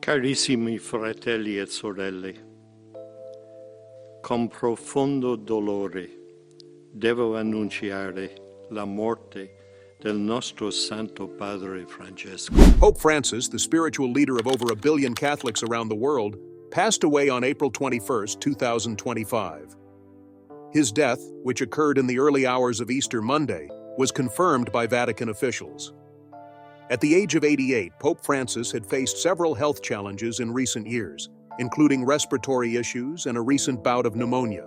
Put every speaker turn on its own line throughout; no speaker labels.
Carissimi fratelli e sorelle, con profondo dolore devo annunciare la morte del nostro Santo Padre Francesco.
Pope Francis, the spiritual leader of over 1 billion Catholics around the world, passed away on April 21, 2025. His death, which occurred in the early hours of Easter Monday, was confirmed by Vatican officials. At the age of 88, Pope Francis had faced several health challenges in recent years, including respiratory issues and a recent bout of pneumonia.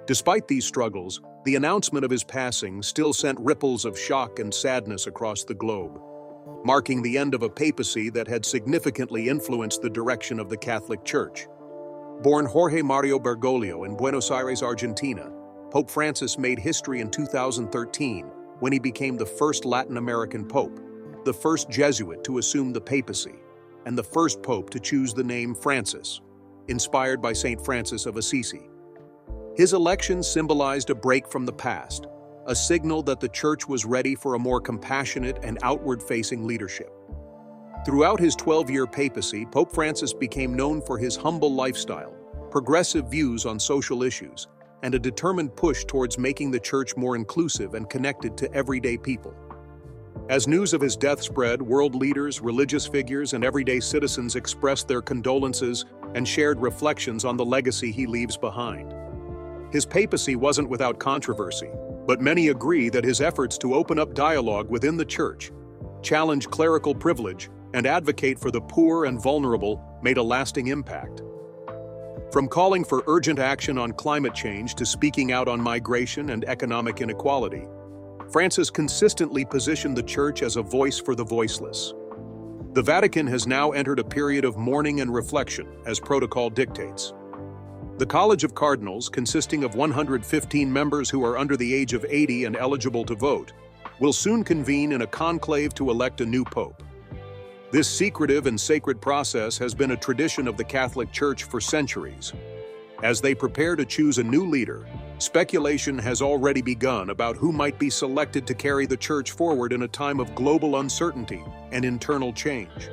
Despite these struggles, the announcement of his passing still sent ripples of shock and sadness across the globe, marking the end of a papacy that had significantly influenced the direction of the Catholic Church. Born Jorge Mario Bergoglio in Buenos Aires, Argentina, Pope Francis made history in 2013 when he became the first Latin American pope, the first Jesuit to assume the papacy, and the first pope to choose the name Francis, inspired by Saint Francis of Assisi. His election symbolized a break from the past, a signal that the Church was ready for a more compassionate and outward-facing leadership. Throughout his 12-year papacy, Pope Francis became known for his humble lifestyle, progressive views on social issues, and a determined push towards making the Church more inclusive and connected to everyday people. As news of his death spread, world leaders, religious figures, and everyday citizens expressed their condolences and shared reflections on the legacy he leaves behind. His papacy wasn't without controversy, but many agree that his efforts to open up dialogue within the Church, challenge clerical privilege, and advocate for the poor and vulnerable made a lasting impact. From calling for urgent action on climate change to speaking out on migration and economic inequality, Francis consistently positioned the Church as a voice for the voiceless. The Vatican has now entered a period of mourning and reflection, as protocol dictates. The College of Cardinals, consisting of 115 members who are under the age of 80 and eligible to vote, will soon convene in a conclave to elect a new pope. This secretive and sacred process has been a tradition of the Catholic Church for centuries. As they prepare to choose a new leader, speculation has already begun about who might be selected to carry the Church forward in a time of global uncertainty and internal change.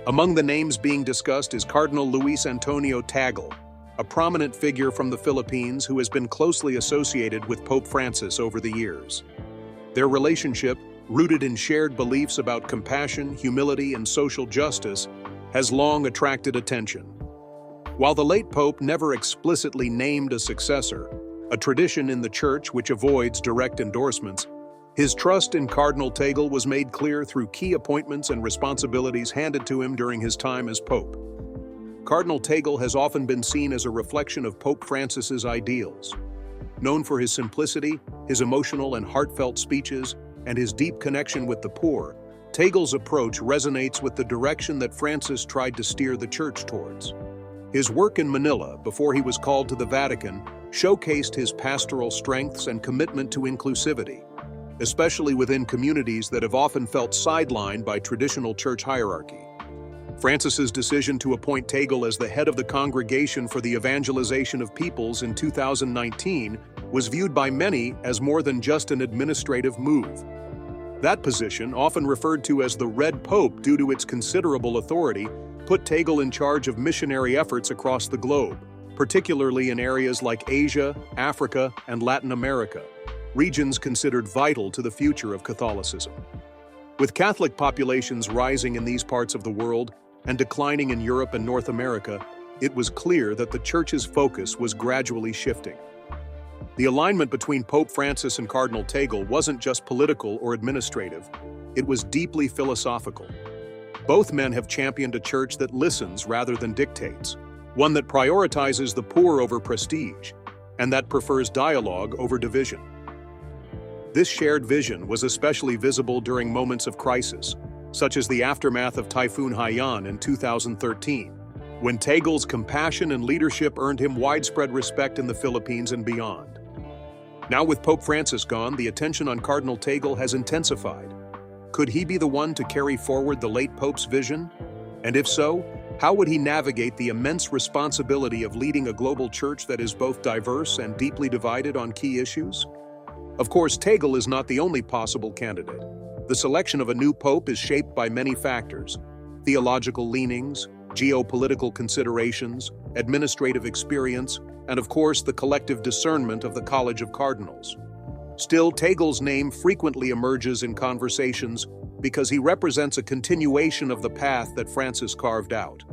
Among the names being discussed is Cardinal Luis Antonio Tagle, a prominent figure from the Philippines who has been closely associated with Pope Francis over the years. Their relationship, rooted in shared beliefs about compassion, humility, and social justice, has long attracted attention. While the late Pope never explicitly named a successor, a tradition in the Church which avoids direct endorsements, his trust in Cardinal Tagle was made clear through key appointments and responsibilities handed to him during his time as Pope. Cardinal Tagle has often been seen as a reflection of Pope Francis's ideals. Known for his simplicity, his emotional and heartfelt speeches, and his deep connection with the poor, Tagle's approach resonates with the direction that Francis tried to steer the Church towards. His work in Manila, before he was called to the Vatican, showcased his pastoral strengths and commitment to inclusivity, especially within communities that have often felt sidelined by traditional church hierarchy. Francis's decision to appoint Tagle as the head of the Congregation for the Evangelization of Peoples in 2019 was viewed by many as more than just an administrative move. That position, often referred to as the Red Pope due to its considerable authority, put Tagle in charge of missionary efforts across the globe, particularly in areas like Asia, Africa, and Latin America, regions considered vital to the future of Catholicism. With Catholic populations rising in these parts of the world and declining in Europe and North America, it was clear that the Church's focus was gradually shifting. The alignment between Pope Francis and Cardinal Tagle wasn't just political or administrative, it was deeply philosophical. Both men have championed a church that listens rather than dictates, one that prioritizes the poor over prestige, and that prefers dialogue over division. This shared vision was especially visible during moments of crisis, such as the aftermath of Typhoon Haiyan in 2013, when Tagle's compassion and leadership earned him widespread respect in the Philippines and beyond. Now with Pope Francis gone, the attention on Cardinal Tagle has intensified. Could he be the one to carry forward the late Pope's vision? And if so, how would he navigate the immense responsibility of leading a global church that is both diverse and deeply divided on key issues? Of course, Tagle is not the only possible candidate. The selection of a new pope is shaped by many factors, theological leanings, geopolitical considerations, administrative experience, and of course the collective discernment of the College of Cardinals. Still, Tagle's name frequently emerges in conversations because he represents a continuation of the path that Francis carved out.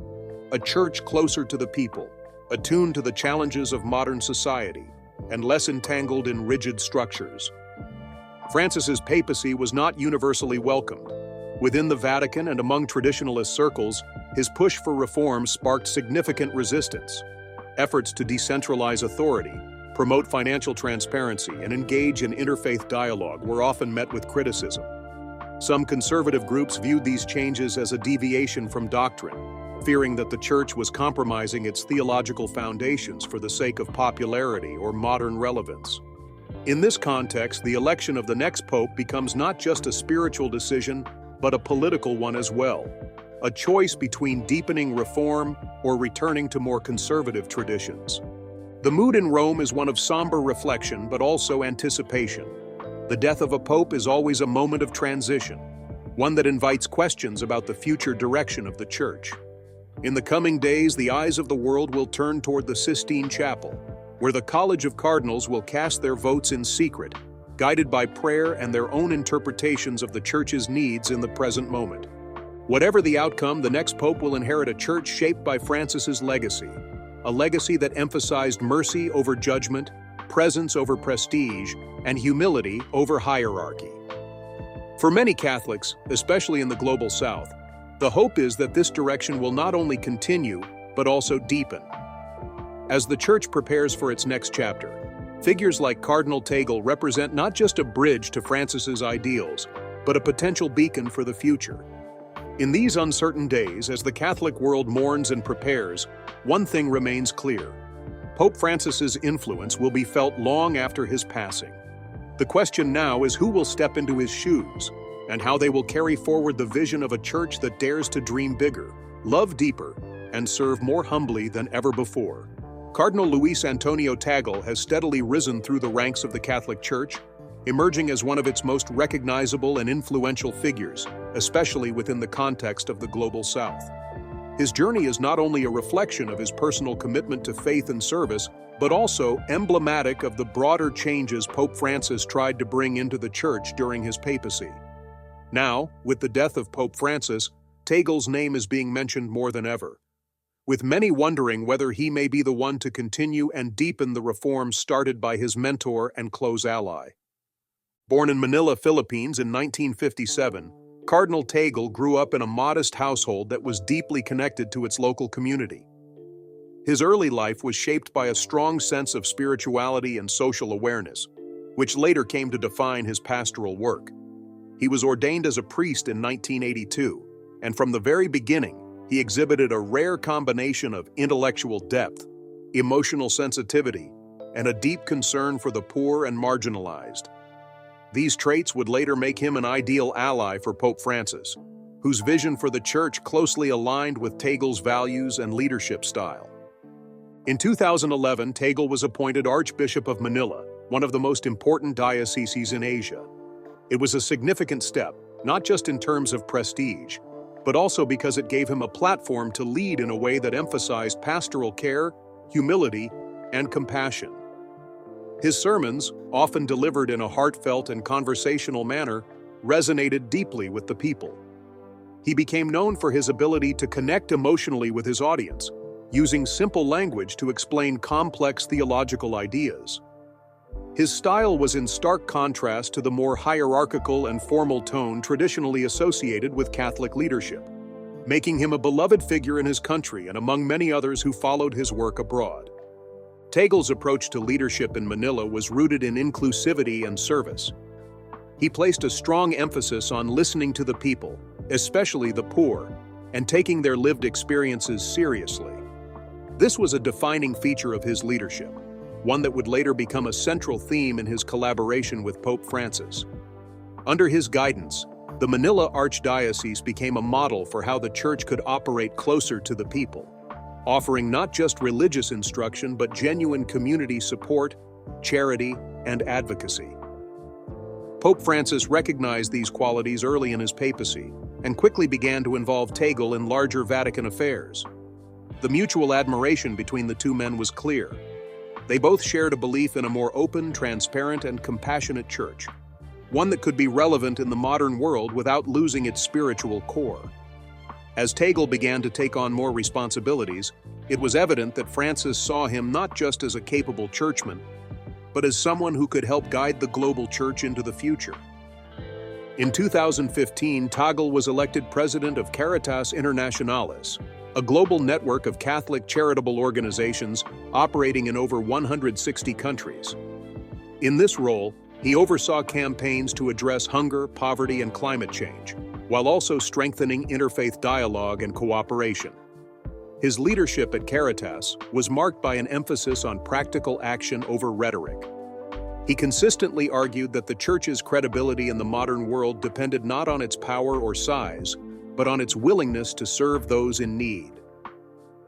A church closer to the people, attuned to the challenges of modern society, and less entangled in rigid structures. Francis's papacy was not universally welcomed. Within the Vatican and among traditionalist circles, his push for reform sparked significant resistance. Efforts to decentralize authority, promote financial transparency, and engage in interfaith dialogue were often met with criticism. Some conservative groups viewed these changes as a deviation from doctrine, fearing that the Church was compromising its theological foundations for the sake of popularity or modern relevance. In this context, the election of the next pope becomes not just a spiritual decision, but a political one as well, a choice between deepening reform or returning to more conservative traditions. The mood in Rome is one of somber reflection, but also anticipation. The death of a pope is always a moment of transition, one that invites questions about the future direction of the Church. In the coming days, the eyes of the world will turn toward the Sistine Chapel, where the College of Cardinals will cast their votes in secret, guided by prayer and their own interpretations of the Church's needs in the present moment. Whatever the outcome, the next pope will inherit a church shaped by Francis's legacy, a legacy that emphasized mercy over judgment, presence over prestige, and humility over hierarchy. For many Catholics, especially in the global South, the hope is that this direction will not only continue, but also deepen. As the Church prepares for its next chapter, figures like Cardinal Tagle represent not just a bridge to Francis's ideals, but a potential beacon for the future. In these uncertain days, as the Catholic world mourns and prepares, one thing remains clear. Pope Francis's influence will be felt long after his passing. The question now is who will step into his shoes, and how they will carry forward the vision of a church that dares to dream bigger, love deeper, and serve more humbly than ever before. Cardinal Luis Antonio Tagle has steadily risen through the ranks of the Catholic Church, emerging as one of its most recognizable and influential figures, especially within the context of the global South. His journey is not only a reflection of his personal commitment to faith and service, but also emblematic of the broader changes Pope Francis tried to bring into the Church during his papacy. Now, with the death of Pope Francis, Tagle's name is being mentioned more than ever, with many wondering whether he may be the one to continue and deepen the reforms started by his mentor and close ally. Born in Manila, Philippines in 1957, Cardinal Tagle grew up in a modest household that was deeply connected to its local community. His early life was shaped by a strong sense of spirituality and social awareness, which later came to define his pastoral work. He was ordained as a priest in 1982, and from the very beginning, he exhibited a rare combination of intellectual depth, emotional sensitivity, and a deep concern for the poor and marginalized. These traits would later make him an ideal ally for Pope Francis, whose vision for the Church closely aligned with Tagle's values and leadership style. In 2011, Tagle was appointed Archbishop of Manila, one of the most important dioceses in Asia. It was a significant step, not just in terms of prestige, but also because it gave him a platform to lead in a way that emphasized pastoral care, humility, and compassion. His sermons, often delivered in a heartfelt and conversational manner, resonated deeply with the people. He became known for his ability to connect emotionally with his audience, using simple language to explain complex theological ideas. His style was in stark contrast to the more hierarchical and formal tone traditionally associated with Catholic leadership, making him a beloved figure in his country and among many others who followed his work abroad. Tagle's approach to leadership in Manila was rooted in inclusivity and service. He placed a strong emphasis on listening to the people, especially the poor, and taking their lived experiences seriously. This was a defining feature of his leadership, one that would later become a central theme in his collaboration with Pope Francis. Under his guidance, the Manila Archdiocese became a model for how the Church could operate closer to the people, offering not just religious instruction but genuine community support, charity, and advocacy. Pope Francis recognized these qualities early in his papacy, and quickly began to involve Tagle in larger Vatican affairs. The mutual admiration between the two men was clear. They both shared a belief in a more open, transparent, and compassionate church, one that could be relevant in the modern world without losing its spiritual core. As Tagle began to take on more responsibilities, it was evident that Francis saw him not just as a capable churchman, but as someone who could help guide the global church into the future. In 2015, Tagle was elected president of Caritas Internationalis, a global network of Catholic charitable organizations operating in over 160 countries. In this role, he oversaw campaigns to address hunger, poverty, and climate change, while also strengthening interfaith dialogue and cooperation. His leadership at Caritas was marked by an emphasis on practical action over rhetoric. He consistently argued that the Church's credibility in the modern world depended not on its power or size, but on its willingness to serve those in need.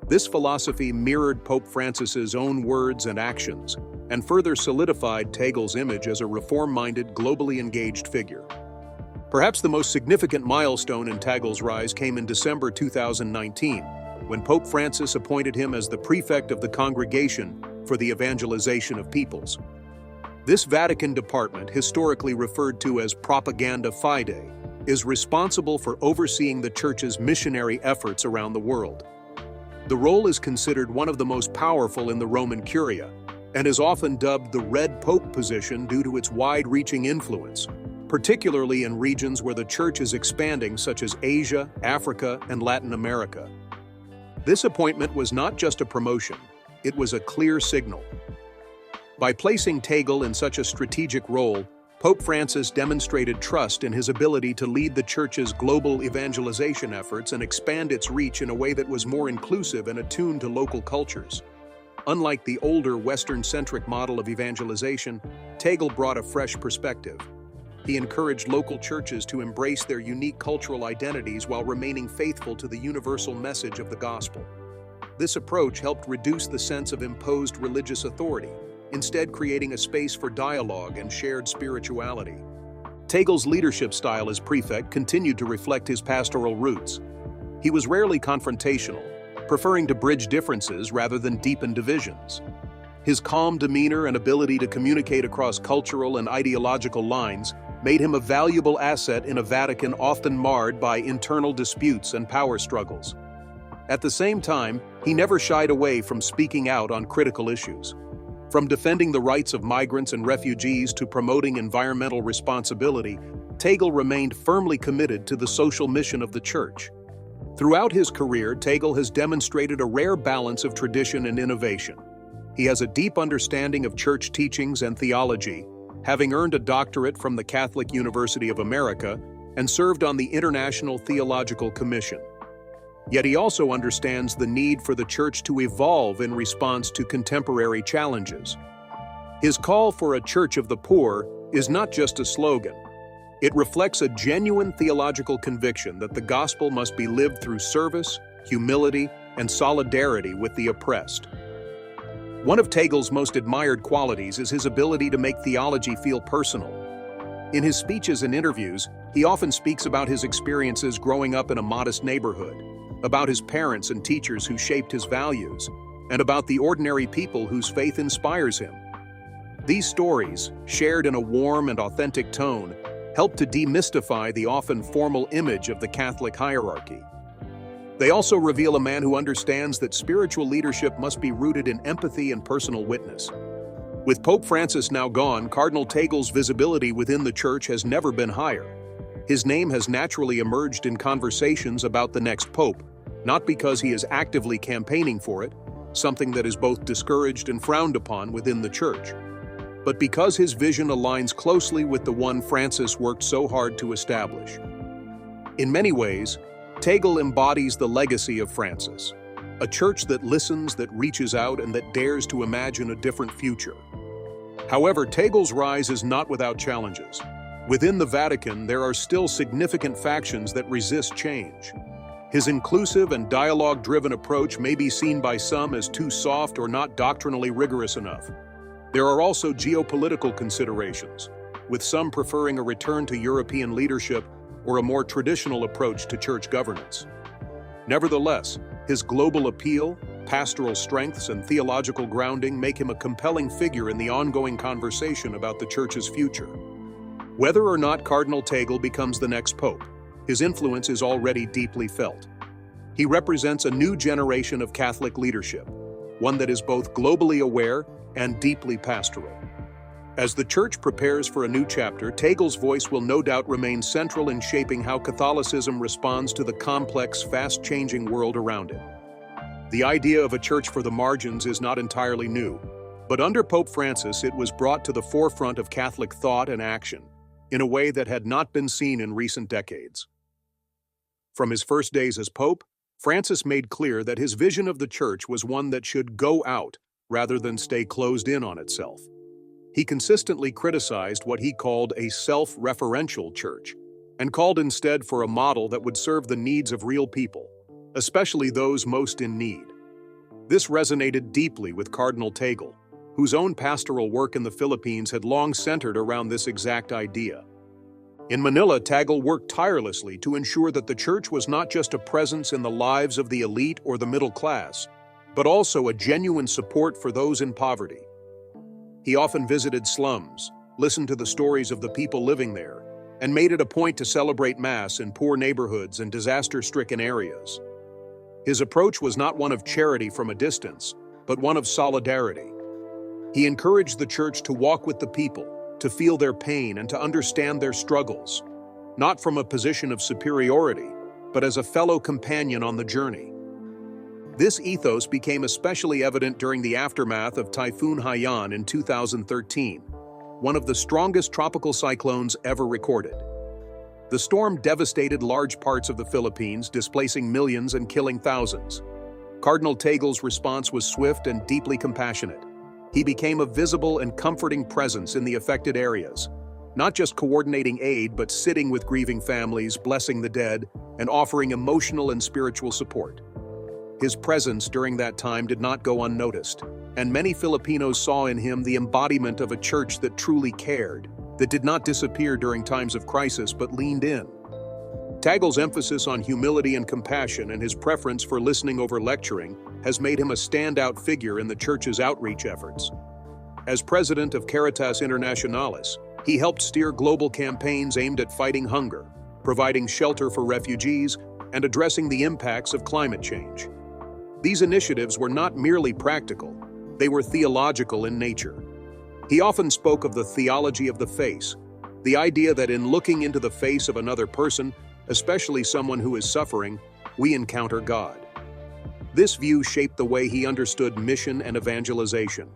This philosophy mirrored Pope Francis's own words and actions, and further solidified Tagle's image as a reform-minded, globally engaged figure. Perhaps the most significant milestone in Tagle's rise came in December 2019, when Pope Francis appointed him as the prefect of the Congregation for the Evangelization of Peoples. This Vatican department, historically referred to as Propaganda Fide, is responsible for overseeing the Church's missionary efforts around the world. The role is considered one of the most powerful in the Roman Curia, and is often dubbed the Red Pope position due to its wide-reaching influence, particularly in regions where the Church is expanding, such as Asia, Africa, and Latin America. This appointment was not just a promotion, it was a clear signal. By placing Tagle in such a strategic role, Pope Francis demonstrated trust in his ability to lead the Church's global evangelization efforts and expand its reach in a way that was more inclusive and attuned to local cultures. Unlike the older Western-centric model of evangelization, Tagle brought a fresh perspective. He encouraged local churches to embrace their unique cultural identities while remaining faithful to the universal message of the gospel. This approach helped reduce the sense of imposed religious authority, instead creating a space for dialogue and shared spirituality. Tagle's leadership style as prefect continued to reflect his pastoral roots. He was rarely confrontational, preferring to bridge differences rather than deepen divisions. His calm demeanor and ability to communicate across cultural and ideological lines made him a valuable asset in a Vatican often marred by internal disputes and power struggles. At the same time, he never shied away from speaking out on critical issues. From defending the rights of migrants and refugees to promoting environmental responsibility, Tagle remained firmly committed to the social mission of the Church. Throughout his career, Tagle has demonstrated a rare balance of tradition and innovation. He has a deep understanding of Church teachings and theology, having earned a doctorate from the Catholic University of America and served on the International Theological Commission. Yet he also understands the need for the Church to evolve in response to contemporary challenges. His call for a Church of the poor is not just a slogan. It reflects a genuine theological conviction that the gospel must be lived through service, humility, and solidarity with the oppressed. One of Tagle's most admired qualities is his ability to make theology feel personal. In his speeches and interviews, he often speaks about his experiences growing up in a modest neighborhood, about his parents and teachers who shaped his values, and about the ordinary people whose faith inspires him. These stories, shared in a warm and authentic tone, help to demystify the often formal image of the Catholic hierarchy. They also reveal a man who understands that spiritual leadership must be rooted in empathy and personal witness. With Pope Francis now gone, Cardinal Tagle's visibility within the Church has never been higher. His name has naturally emerged in conversations about the next pope, not because he is actively campaigning for it, something that is both discouraged and frowned upon within the Church, but because his vision aligns closely with the one Francis worked so hard to establish. In many ways, Tagle embodies the legacy of Francis, a church that listens, that reaches out, and that dares to imagine a different future. However, Tagle's rise is not without challenges. Within the Vatican, there are still significant factions that resist change. His inclusive and dialogue-driven approach may be seen by some as too soft or not doctrinally rigorous enough. There are also geopolitical considerations, with some preferring a return to European leadership, or a more traditional approach to church governance. Nevertheless, his global appeal, pastoral strengths, and theological grounding make him a compelling figure in the ongoing conversation about the Church's future. Whether or not Cardinal Tagle becomes the next pope, his influence is already deeply felt. He represents a new generation of Catholic leadership, one that is both globally aware and deeply pastoral. As the Church prepares for a new chapter, Tagle's voice will no doubt remain central in shaping how Catholicism responds to the complex, fast-changing world around it. The idea of a church for the margins is not entirely new, but under Pope Francis it was brought to the forefront of Catholic thought and action in a way that had not been seen in recent decades. From his first days as Pope, Francis made clear that his vision of the Church was one that should go out rather than stay closed in on itself. He consistently criticized what he called a self-referential church, and called instead for a model that would serve the needs of real people, especially those most in need. This resonated deeply with Cardinal Tagle, whose own pastoral work in the Philippines had long centered around this exact idea. In Manila, Tagle worked tirelessly to ensure that the Church was not just a presence in the lives of the elite or the middle class, but also a genuine support for those in poverty. He often visited slums, listened to the stories of the people living there, and made it a point to celebrate Mass in poor neighborhoods and disaster-stricken areas. His approach was not one of charity from a distance, but one of solidarity. He encouraged the Church to walk with the people, to feel their pain and to understand their struggles, not from a position of superiority, but as a fellow companion on the journey. This ethos became especially evident during the aftermath of Typhoon Haiyan in 2013, one of the strongest tropical cyclones ever recorded. The storm devastated large parts of the Philippines, displacing millions and killing thousands. Cardinal Tagle's response was swift and deeply compassionate. He became a visible and comforting presence in the affected areas, not just coordinating aid, but sitting with grieving families, blessing the dead, and offering emotional and spiritual support. His presence during that time did not go unnoticed, and many Filipinos saw in him the embodiment of a church that truly cared, that did not disappear during times of crisis but leaned in. Tagle's emphasis on humility and compassion and his preference for listening over lecturing has made him a standout figure in the Church's outreach efforts. As president of Caritas Internationalis, he helped steer global campaigns aimed at fighting hunger, providing shelter for refugees, and addressing the impacts of climate change. These initiatives were not merely practical, they were theological in nature. He often spoke of the theology of the face, the idea that in looking into the face of another person, especially someone who is suffering, we encounter God. This view shaped the way he understood mission and evangelization,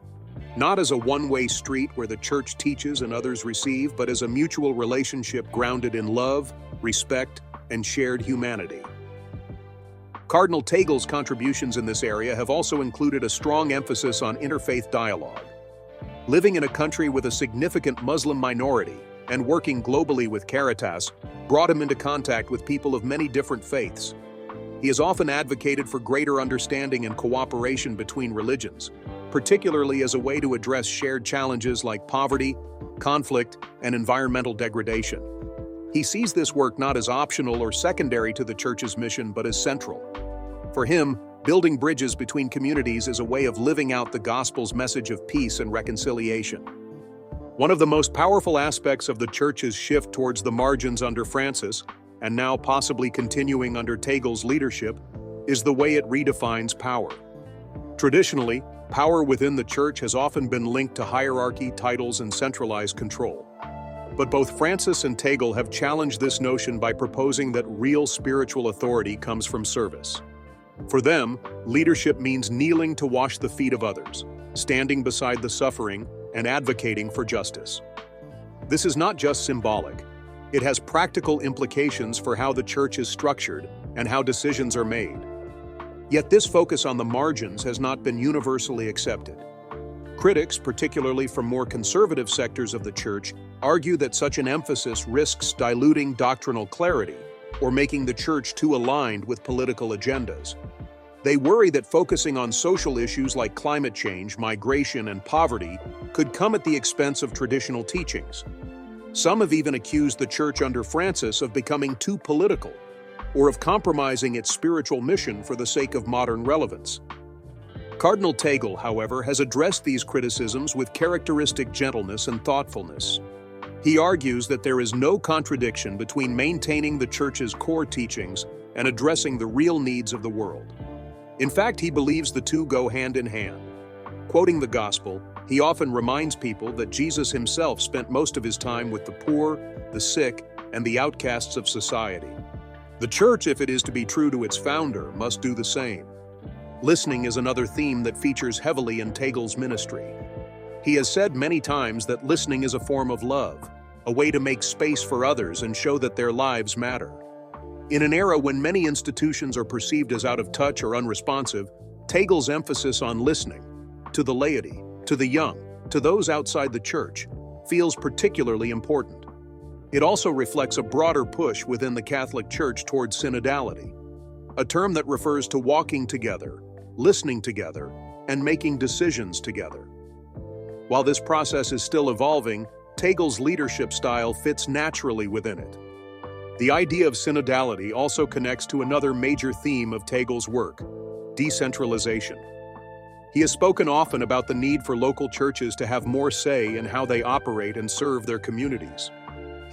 not as a one-way street where the Church teaches and others receive, but as a mutual relationship grounded in love, respect, and shared humanity. Cardinal Tagle's contributions in this area have also included a strong emphasis on interfaith dialogue. Living in a country with a significant Muslim minority and working globally with Caritas brought him into contact with people of many different faiths. He has often advocated for greater understanding and cooperation between religions, particularly as a way to address shared challenges like poverty, conflict, and environmental degradation. He sees this work not as optional or secondary to the Church's mission, but as central. For him, building bridges between communities is a way of living out the Gospel's message of peace and reconciliation. One of the most powerful aspects of the Church's shift towards the margins under Francis, and now possibly continuing under Tagle's leadership, is the way it redefines power. Traditionally, power within the Church has often been linked to hierarchy, titles, and centralized control. But both Francis and Tagle have challenged this notion by proposing that real spiritual authority comes from service. For them, leadership means kneeling to wash the feet of others, standing beside the suffering, and advocating for justice. This is not just symbolic. It has practical implications for how the Church is structured and how decisions are made. Yet this focus on the margins has not been universally accepted. Critics, particularly from more conservative sectors of the Church, argue that such an emphasis risks diluting doctrinal clarity or making the Church too aligned with political agendas. They worry that focusing on social issues like climate change, migration, and poverty could come at the expense of traditional teachings. Some have even accused the Church under Francis of becoming too political, or of compromising its spiritual mission for the sake of modern relevance. Cardinal Tagle, however, has addressed these criticisms with characteristic gentleness and thoughtfulness. He argues that there is no contradiction between maintaining the Church's core teachings and addressing the real needs of the world. In fact, he believes the two go hand in hand. Quoting the Gospel, he often reminds people that Jesus himself spent most of his time with the poor, the sick, and the outcasts of society. The Church, if it is to be true to its founder, must do the same. Listening is another theme that features heavily in Tagle's ministry. He has said many times that listening is a form of love, a way to make space for others and show that their lives matter. In an era when many institutions are perceived as out of touch or unresponsive, Tagle's emphasis on listening, to the laity, to the young, to those outside the Church, feels particularly important. It also reflects a broader push within the Catholic Church towards synodality, a term that refers to walking together, listening together, and making decisions together. While this process is still evolving, Tagle's leadership style fits naturally within it. The idea of synodality also connects to another major theme of Tagle's work: decentralization. He has spoken often about the need for local churches to have more say in how they operate and serve their communities.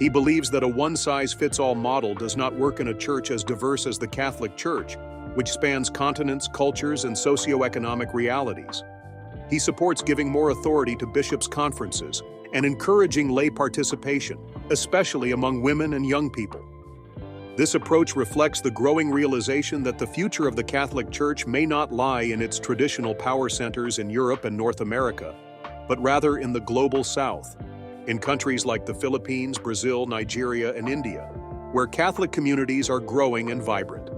He believes that a one-size-fits-all model does not work in a church as diverse as the Catholic Church, which spans continents, cultures, and socioeconomic realities. He supports giving more authority to bishops' conferences and encouraging lay participation, especially among women and young people. This approach reflects the growing realization that the future of the Catholic Church may not lie in its traditional power centers in Europe and North America, but rather in the global South, in countries like the Philippines, Brazil, Nigeria, and India, where Catholic communities are growing and vibrant.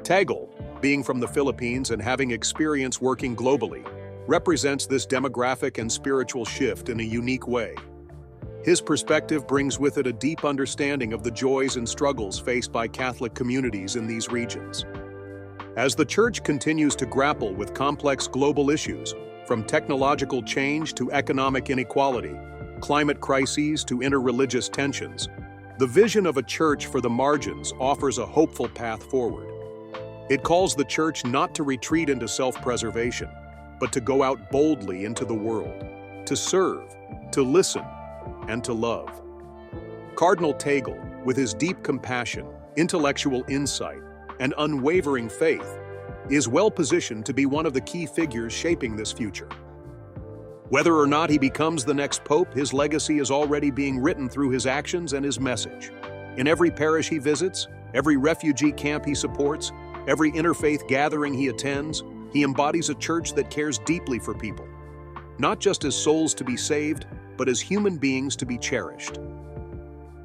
Tagle, being from the Philippines and having experience working globally, represents this demographic and spiritual shift in a unique way. His perspective brings with it a deep understanding of the joys and struggles faced by Catholic communities in these regions. As the Church continues to grapple with complex global issues, from technological change to economic inequality, climate crises to interreligious tensions, the vision of a church for the margins offers a hopeful path forward. It calls the Church not to retreat into self-preservation, but to go out boldly into the world, to serve, to listen, and to love. Cardinal Tagle, with his deep compassion, intellectual insight, and unwavering faith, is well positioned to be one of the key figures shaping this future. Whether or not he becomes the next pope, his legacy is already being written through his actions and his message. In every parish he visits, every refugee camp he supports, every interfaith gathering he attends, he embodies a church that cares deeply for people, not just as souls to be saved, but as human beings to be cherished.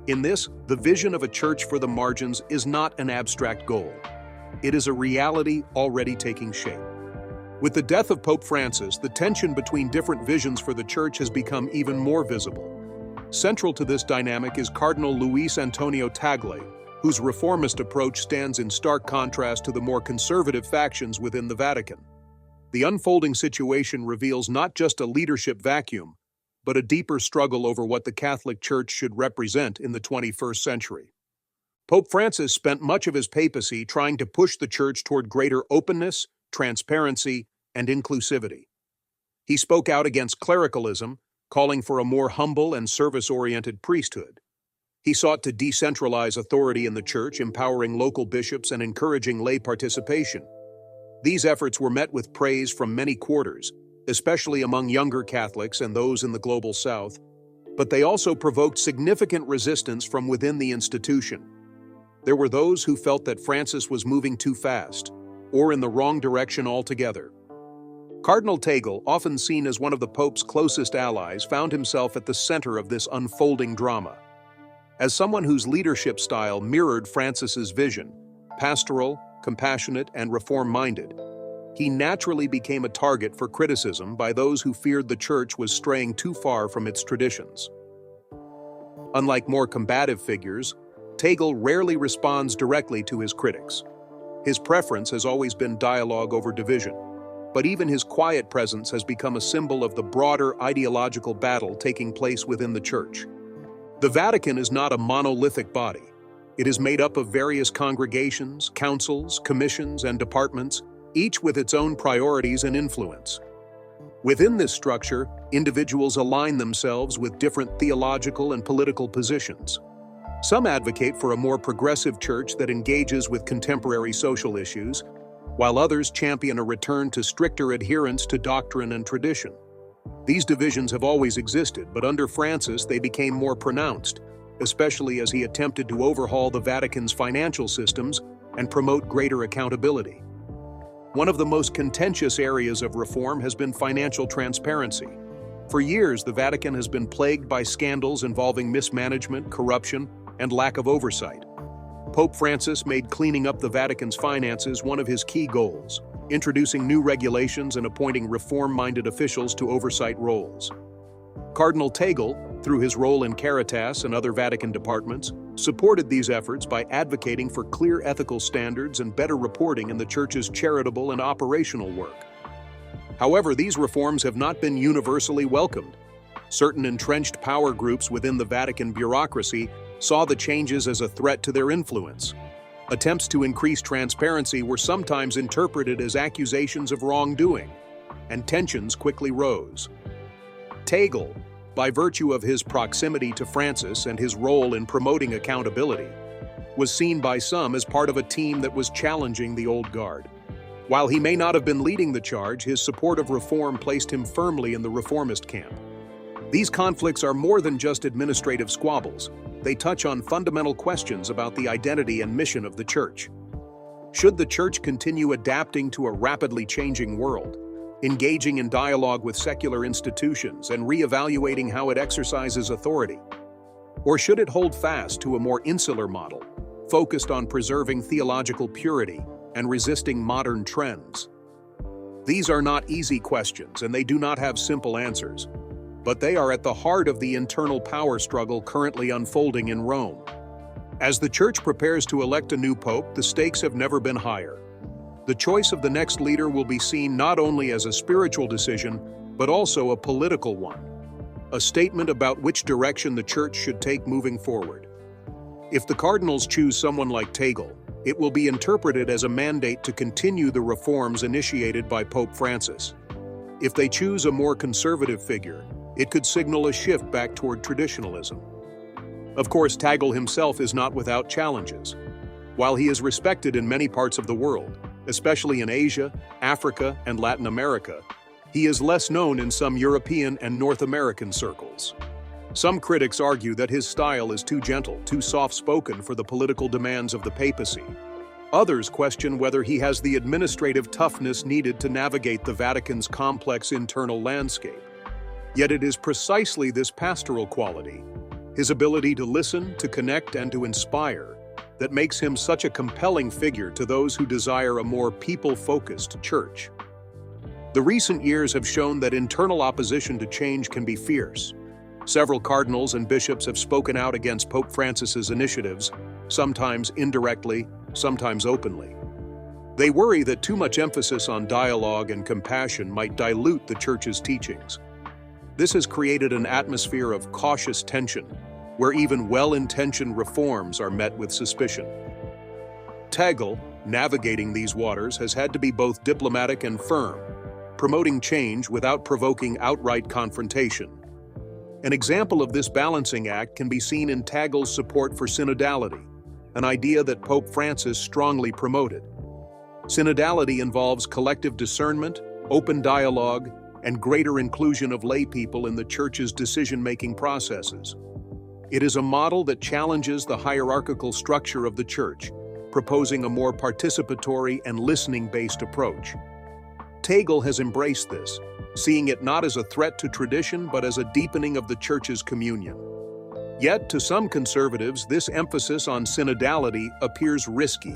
In this, the vision of a church for the margins is not an abstract goal. It is a reality already taking shape. With the death of Pope Francis, the tension between different visions for the Church has become even more visible. Central to this dynamic is Cardinal Luis Antonio Tagle, whose reformist approach stands in stark contrast to the more conservative factions within the Vatican. The unfolding situation reveals not just a leadership vacuum, but a deeper struggle over what the Catholic Church should represent in the 21st century. Pope Francis spent much of his papacy trying to push the Church toward greater openness, transparency, and inclusivity. He spoke out against clericalism, calling for a more humble and service-oriented priesthood. He sought to decentralize authority in the Church, empowering local bishops and encouraging lay participation. These efforts were met with praise from many quarters, especially among younger Catholics and those in the global South, but they also provoked significant resistance from within the institution. There were those who felt that Francis was moving too fast, or in the wrong direction altogether. Cardinal Tagle, often seen as one of the Pope's closest allies, found himself at the center of this unfolding drama. As someone whose leadership style mirrored Francis's vision, pastoral, compassionate, and reform-minded, he naturally became a target for criticism by those who feared the Church was straying too far from its traditions. Unlike more combative figures, Tagle rarely responds directly to his critics. His preference has always been dialogue over division, but even his quiet presence has become a symbol of the broader ideological battle taking place within the Church. The Vatican is not a monolithic body. It is made up of various congregations, councils, commissions, and departments, each with its own priorities and influence. Within this structure, individuals align themselves with different theological and political positions. Some advocate for a more progressive church that engages with contemporary social issues, while others champion a return to stricter adherence to doctrine and tradition. These divisions have always existed, but under Francis they became more pronounced, especially as he attempted to overhaul the Vatican's financial systems and promote greater accountability. One of the most contentious areas of reform has been financial transparency. For years, the Vatican has been plagued by scandals involving mismanagement, corruption, and lack of oversight. Pope Francis made cleaning up the Vatican's finances one of his key goals, introducing new regulations and appointing reform-minded officials to oversight roles. Cardinal Tagle, through his role in Caritas and other Vatican departments, supported these efforts by advocating for clear ethical standards and better reporting in the Church's charitable and operational work. However, these reforms have not been universally welcomed. Certain entrenched power groups within the Vatican bureaucracy saw the changes as a threat to their influence. Attempts to increase transparency were sometimes interpreted as accusations of wrongdoing, and tensions quickly rose. Tagle, by virtue of his proximity to Francis and his role in promoting accountability, was seen by some as part of a team that was challenging the old guard. While he may not have been leading the charge, his support of reform placed him firmly in the reformist camp. These conflicts are more than just administrative squabbles. They touch on fundamental questions about the identity and mission of the Church. Should the Church continue adapting to a rapidly changing world, engaging in dialogue with secular institutions and reevaluating how it exercises authority? Or should it hold fast to a more insular model, focused on preserving theological purity and resisting modern trends? These are not easy questions, and they do not have simple answers, but they are at the heart of the internal power struggle currently unfolding in Rome. As the Church prepares to elect a new pope, the stakes have never been higher. The choice of the next leader will be seen not only as a spiritual decision, but also a political one, a statement about which direction the Church should take moving forward. If the cardinals choose someone like Tagle, it will be interpreted as a mandate to continue the reforms initiated by Pope Francis. If they choose a more conservative figure, it could signal a shift back toward traditionalism. Of course, Tagle himself is not without challenges. While he is respected in many parts of the world, especially in Asia, Africa, and Latin America, he is less known in some European and North American circles. Some critics argue that his style is too gentle, too soft-spoken for the political demands of the papacy. Others question whether he has the administrative toughness needed to navigate the Vatican's complex internal landscape. Yet it is precisely this pastoral quality, his ability to listen, to connect, and to inspire, that makes him such a compelling figure to those who desire a more people-focused church. The recent years have shown that internal opposition to change can be fierce. Several cardinals and bishops have spoken out against Pope Francis's initiatives, sometimes indirectly, sometimes openly. They worry that too much emphasis on dialogue and compassion might dilute the Church's teachings. This has created an atmosphere of cautious tension, where even well-intentioned reforms are met with suspicion. Tagle, navigating these waters, has had to be both diplomatic and firm, promoting change without provoking outright confrontation. An example of this balancing act can be seen in Tagle's support for synodality, an idea that Pope Francis strongly promoted. Synodality involves collective discernment, open dialogue, and greater inclusion of lay people in the Church's decision-making processes. It is a model that challenges the hierarchical structure of the Church, proposing a more participatory and listening-based approach. Tagle has embraced this, seeing it not as a threat to tradition but as a deepening of the Church's communion. Yet, to some conservatives, this emphasis on synodality appears risky,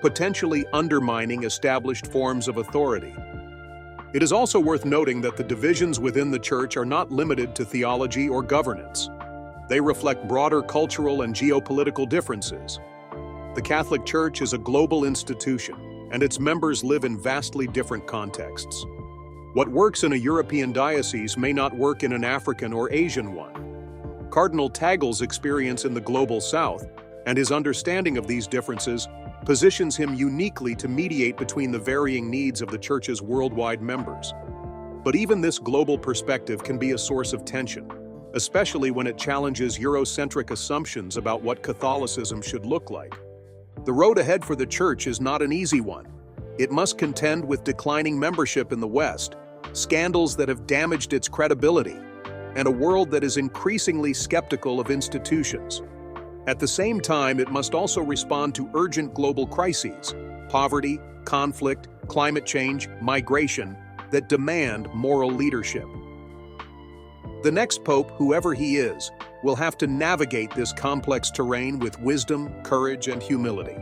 potentially undermining established forms of authority. It is also worth noting that the divisions within the Church are not limited to theology or governance. They reflect broader cultural and geopolitical differences. The Catholic Church is a global institution, and its members live in vastly different contexts. What works in a European diocese may not work in an African or Asian one. Cardinal Tagle's experience in the global South and his understanding of these differences positions him uniquely to mediate between the varying needs of the Church's worldwide members. But even this global perspective can be a source of tension, especially when it challenges Eurocentric assumptions about what Catholicism should look like. The road ahead for the Church is not an easy one. It must contend with declining membership in the West, scandals that have damaged its credibility, and a world that is increasingly skeptical of institutions. At the same time, it must also respond to urgent global crises, poverty, conflict, climate change, migration, that demand moral leadership. The next pope, whoever he is, will have to navigate this complex terrain with wisdom, courage, and humility.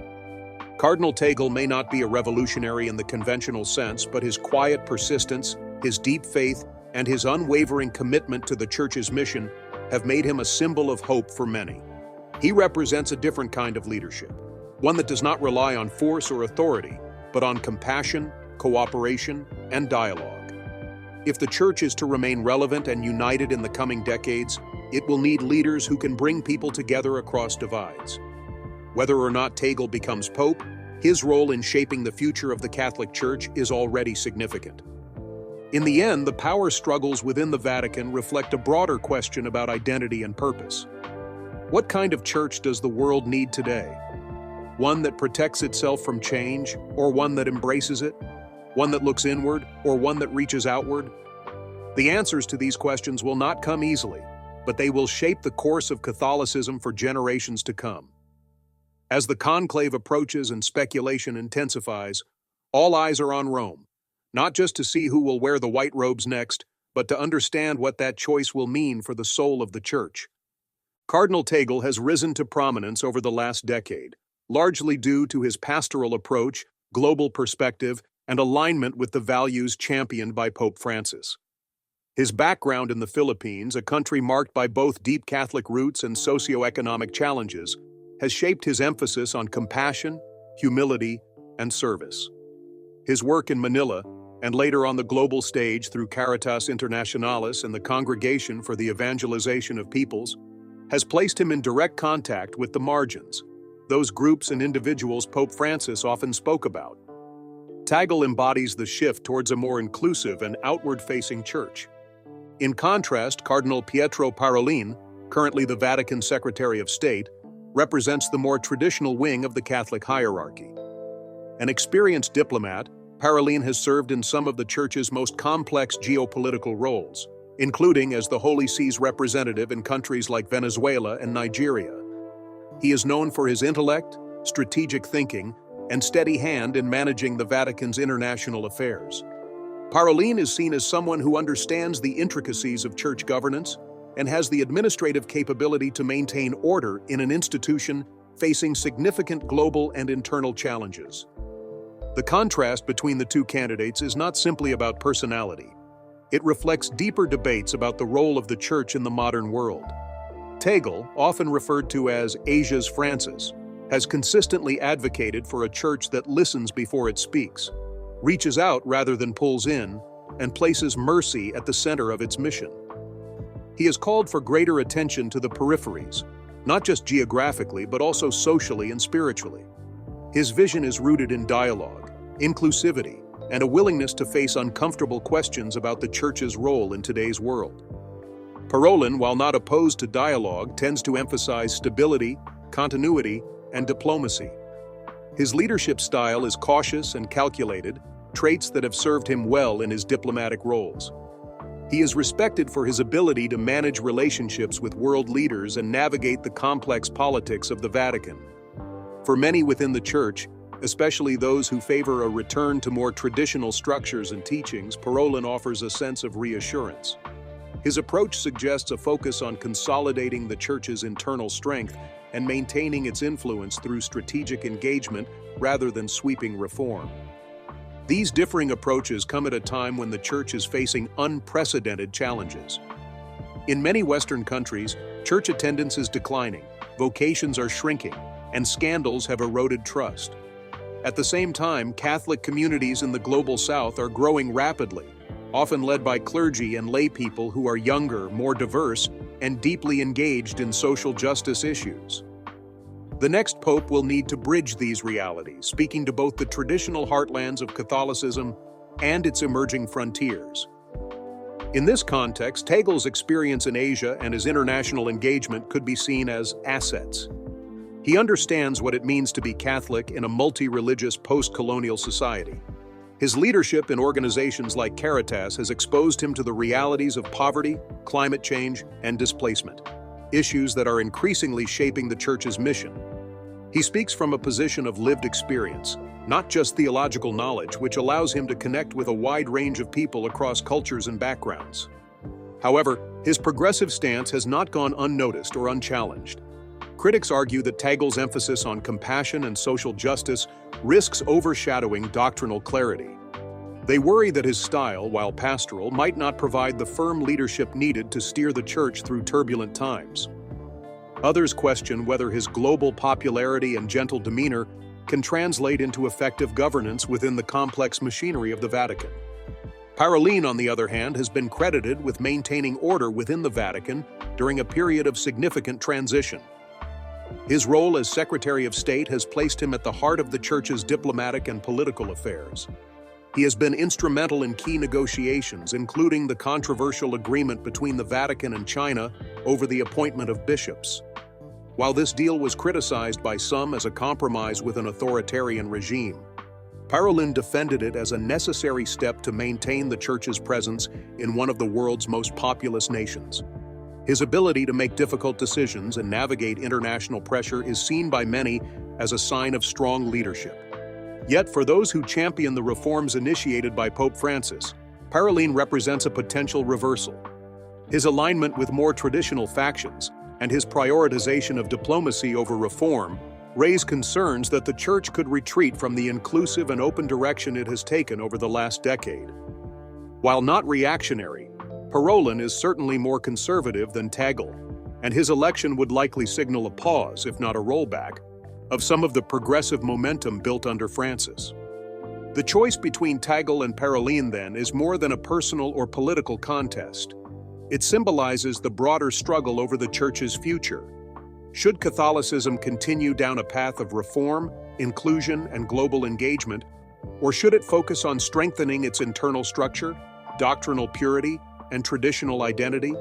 Cardinal Tagle may not be a revolutionary in the conventional sense, but his quiet persistence, his deep faith, and his unwavering commitment to the Church's mission have made him a symbol of hope for many. He represents a different kind of leadership, one that does not rely on force or authority, but on compassion, cooperation, and dialogue. If the Church is to remain relevant and united in the coming decades, it will need leaders who can bring people together across divides. Whether or not Tagle becomes Pope, his role in shaping the future of the Catholic Church is already significant. In the end, the power struggles within the Vatican reflect a broader question about identity and purpose. What kind of church does the world need today? One that protects itself from change, or one that embraces it? One that looks inward, or one that reaches outward? The answers to these questions will not come easily, but they will shape the course of Catholicism for generations to come. As the conclave approaches and speculation intensifies, all eyes are on Rome, not just to see who will wear the white robes next, but to understand what that choice will mean for the soul of the Church. Cardinal Tagle has risen to prominence over the last decade, largely due to his pastoral approach, global perspective, and alignment with the values championed by Pope Francis. His background in the Philippines, a country marked by both deep Catholic roots and socioeconomic challenges, has shaped his emphasis on compassion, humility, and service. His work in Manila, and later on the global stage through Caritas Internationalis and the Congregation for the Evangelization of Peoples, has placed him in direct contact with the margins, those groups and individuals Pope Francis often spoke about. Tagle embodies the shift towards a more inclusive and outward-facing church. In contrast, Cardinal Pietro Parolin, currently the Vatican Secretary of State, represents the more traditional wing of the Catholic hierarchy. An experienced diplomat, Parolin has served in some of the Church's most complex geopolitical roles, including as the Holy See's representative in countries like Venezuela and Nigeria. He is known for his intellect, strategic thinking, and steady hand in managing the Vatican's international affairs. Parolin is seen as someone who understands the intricacies of church governance and has the administrative capability to maintain order in an institution facing significant global and internal challenges. The contrast between the two candidates is not simply about personality. It reflects deeper debates about the role of the Church in the modern world. Tagle, often referred to as Asia's Francis, has consistently advocated for a church that listens before it speaks, reaches out rather than pulls in, and places mercy at the center of its mission. He has called for greater attention to the peripheries, not just geographically but also socially and spiritually. His vision is rooted in dialogue, inclusivity, and a willingness to face uncomfortable questions about the Church's role in today's world. Parolin, while not opposed to dialogue, tends to emphasize stability, continuity, and diplomacy. His leadership style is cautious and calculated, traits that have served him well in his diplomatic roles. He is respected for his ability to manage relationships with world leaders and navigate the complex politics of the Vatican. For many within the Church, especially those who favor a return to more traditional structures and teachings, Parolin offers a sense of reassurance. His approach suggests a focus on consolidating the Church's internal strength and maintaining its influence through strategic engagement rather than sweeping reform. These differing approaches come at a time when the Church is facing unprecedented challenges. In many Western countries, church attendance is declining, vocations are shrinking, and scandals have eroded trust. At the same time, Catholic communities in the global South are growing rapidly, often led by clergy and lay people who are younger, more diverse, and deeply engaged in social justice issues. The next pope will need to bridge these realities, speaking to both the traditional heartlands of Catholicism and its emerging frontiers. In this context, Tagle's experience in Asia and his international engagement could be seen as assets. He understands what it means to be Catholic in a multi-religious post-colonial society. His leadership in organizations like Caritas has exposed him to the realities of poverty, climate change, and displacement, issues that are increasingly shaping the Church's mission. He speaks from a position of lived experience, not just theological knowledge, which allows him to connect with a wide range of people across cultures and backgrounds. However, his progressive stance has not gone unnoticed or unchallenged. Critics argue that Tagle's emphasis on compassion and social justice risks overshadowing doctrinal clarity. They worry that his style, while pastoral, might not provide the firm leadership needed to steer the Church through turbulent times. Others question whether his global popularity and gentle demeanor can translate into effective governance within the complex machinery of the Vatican. Pastoral, on the other hand, has been credited with maintaining order within the Vatican during a period of significant transition. His role as Secretary of State has placed him at the heart of the Church's diplomatic and political affairs. He has been instrumental in key negotiations, including the controversial agreement between the Vatican and China over the appointment of bishops. While this deal was criticized by some as a compromise with an authoritarian regime, Pastoral defended it as a necessary step to maintain the Church's presence in one of the world's most populous nations. His ability to make difficult decisions and navigate international pressure is seen by many as a sign of strong leadership. Yet, for those who champion the reforms initiated by Pope Francis, Pastoral represents a potential reversal. His alignment with more traditional factions and his prioritization of diplomacy over reform raise concerns that the Church could retreat from the inclusive and open direction it has taken over the last decade. While not reactionary, Pastoral is certainly more conservative than Tagle, and his election would likely signal a pause, if not a rollback, of some of the progressive momentum built under Francis. The choice between Tagle and Pastoral, then, is more than a personal or political contest. It symbolizes the broader struggle over the Church's future. Should Catholicism continue down a path of reform, inclusion, and global engagement, or should it focus on strengthening its internal structure, doctrinal purity, and traditional identity?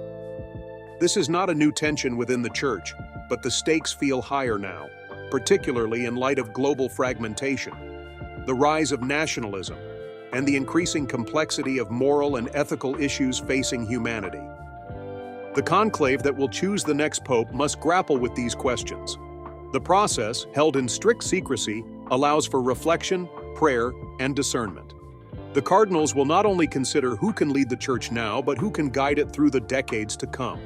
This is not a new tension within the Church, but the stakes feel higher now, particularly in light of global fragmentation, the rise of nationalism, and the increasing complexity of moral and ethical issues facing humanity. The conclave that will choose the next pope must grapple with these questions. The process, held in strict secrecy, allows for reflection, prayer, and discernment. The cardinals will not only consider who can lead the Church now, but who can guide it through the decades to come.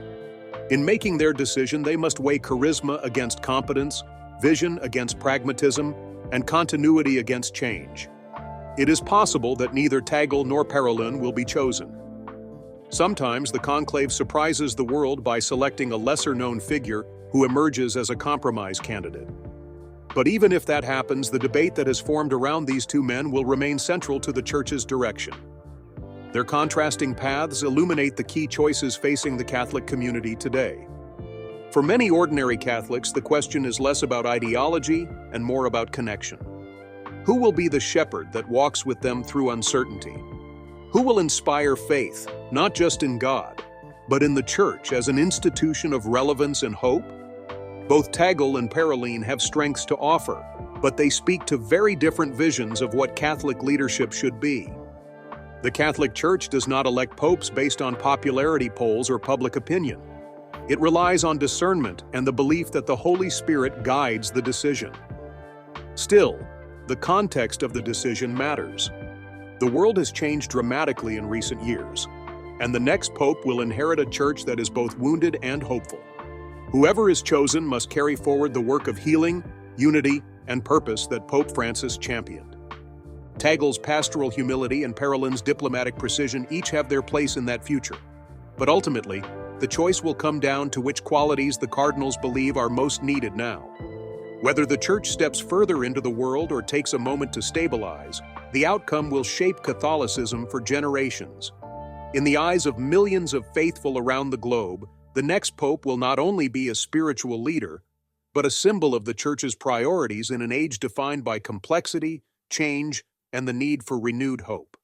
In making their decision, they must weigh charisma against competence, vision against pragmatism, and continuity against change. It is possible that neither Tagle nor Pastoral will be chosen. Sometimes the conclave surprises the world by selecting a lesser-known figure who emerges as a compromise candidate. But even if that happens, the debate that has formed around these two men will remain central to the Church's direction. Their contrasting paths illuminate the key choices facing the Catholic community today. For many ordinary Catholics, the question is less about ideology and more about connection. Who will be the shepherd that walks with them through uncertainty? Who will inspire faith, not just in God, but in the Church as an institution of relevance and hope? Both Tagle and Pastoral have strengths to offer, but they speak to very different visions of what Catholic leadership should be. The Catholic Church does not elect popes based on popularity polls or public opinion. It relies on discernment and the belief that the Holy Spirit guides the decision. Still, the context of the decision matters. The world has changed dramatically in recent years, and the next pope will inherit a church that is both wounded and hopeful. Whoever is chosen must carry forward the work of healing, unity, and purpose that Pope Francis championed. Tagle's pastoral humility and Pastoral's diplomatic precision each have their place in that future. But ultimately, the choice will come down to which qualities the cardinals believe are most needed now. Whether the Church steps further into the world or takes a moment to stabilize, the outcome will shape Catholicism for generations. In the eyes of millions of faithful around the globe, The next pope will not only be a spiritual leader, but a symbol of the Church's priorities in an age defined by complexity, change, and the need for renewed hope.